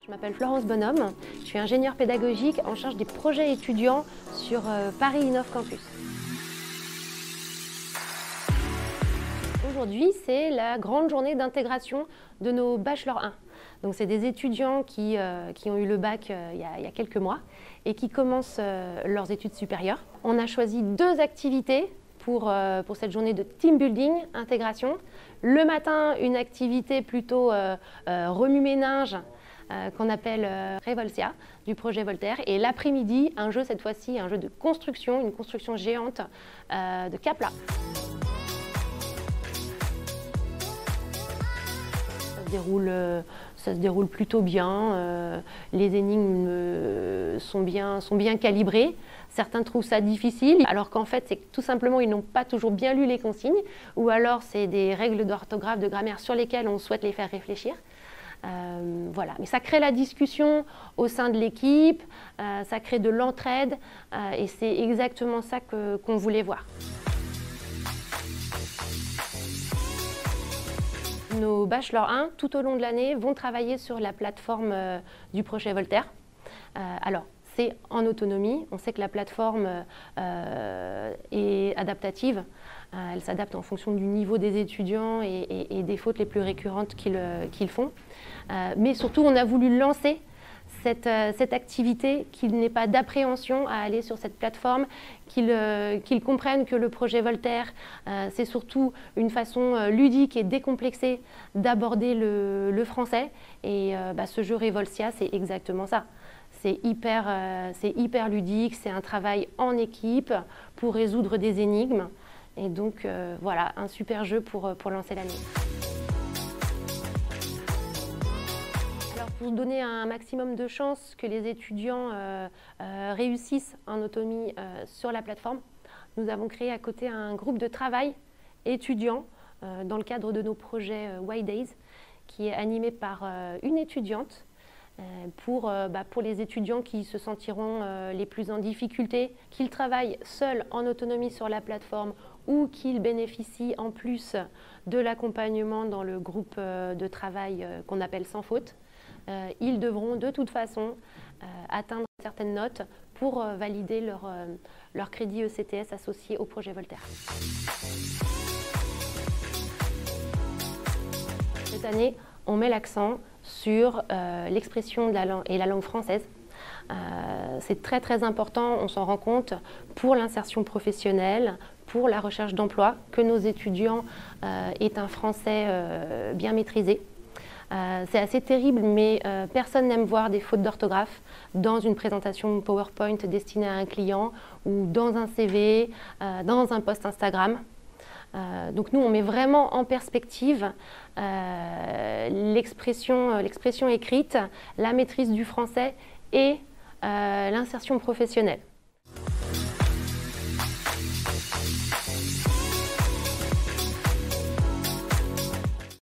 Je m'appelle Florence Bonhomme, je suis ingénieure pédagogique en charge des projets étudiants sur Paris Innov Campus. Aujourd'hui, c'est la grande journée d'intégration de nos Bachelor 1. Donc, c'est des étudiants qui ont eu le bac il y a quelques mois et qui commencent leurs études supérieures. On a choisi deux activités pour cette journée de team building, intégration. Le matin, une activité plutôt remue-ménage qu'on appelle Revolsia, du projet Voltaire. Et l'après-midi, un jeu cette fois-ci, un jeu de construction, une construction géante de Capla. Ça se déroule plutôt bien. Les énigmes sont bien calibrées. Certains trouvent ça difficile, alors qu'en fait, c'est tout simplement ils n'ont pas toujours bien lu les consignes, ou alors c'est des règles d'orthographe, de grammaire sur lesquelles on souhaite les faire réfléchir. Voilà. Mais ça crée la discussion au sein de l'équipe, ça crée de l'entraide, et c'est exactement ça qu'on voulait voir. Nos Bachelor 1, tout au long de l'année, vont travailler sur la plateforme du projet Voltaire. Alors, c'est en autonomie. On sait que la plateforme est adaptative. Elle s'adapte en fonction du niveau des étudiants et des fautes les plus récurrentes qu'ils font. Mais surtout, on a voulu lancer cette activité, qu'il n'ait pas d'appréhension à aller sur cette plateforme, qu'ils comprennent que le projet Voltaire, c'est surtout une façon ludique et décomplexée d'aborder le français. Et ce jeu Revolsia, c'est exactement ça. C'est hyper ludique, c'est un travail en équipe pour résoudre des énigmes. Et donc voilà, un super jeu pour lancer l'année. Pour donner un maximum de chances que les étudiants réussissent en autonomie sur la plateforme, nous avons créé à côté un groupe de travail étudiant dans le cadre de nos projets Y Days, qui est animé par une étudiante pour les étudiants qui se sentiront les plus en difficulté, qu'ils travaillent seuls en autonomie sur la plateforme ou qu'ils bénéficient en plus de l'accompagnement dans le groupe de travail qu'on appelle Sans Faute. Ils devront de toute façon atteindre certaines notes pour valider leur crédit ECTS associé au projet Voltaire. Cette année, on met l'accent sur l'expression et la langue française. C'est très important, on s'en rend compte, pour l'insertion professionnelle, pour la recherche d'emploi, que nos étudiants aient un français bien maîtrisé. C'est assez terrible, mais personne n'aime voir des fautes d'orthographe dans une présentation PowerPoint destinée à un client ou dans un CV, dans un post Instagram. Donc nous, on met vraiment en perspective l'expression écrite, la maîtrise du français et l'insertion professionnelle.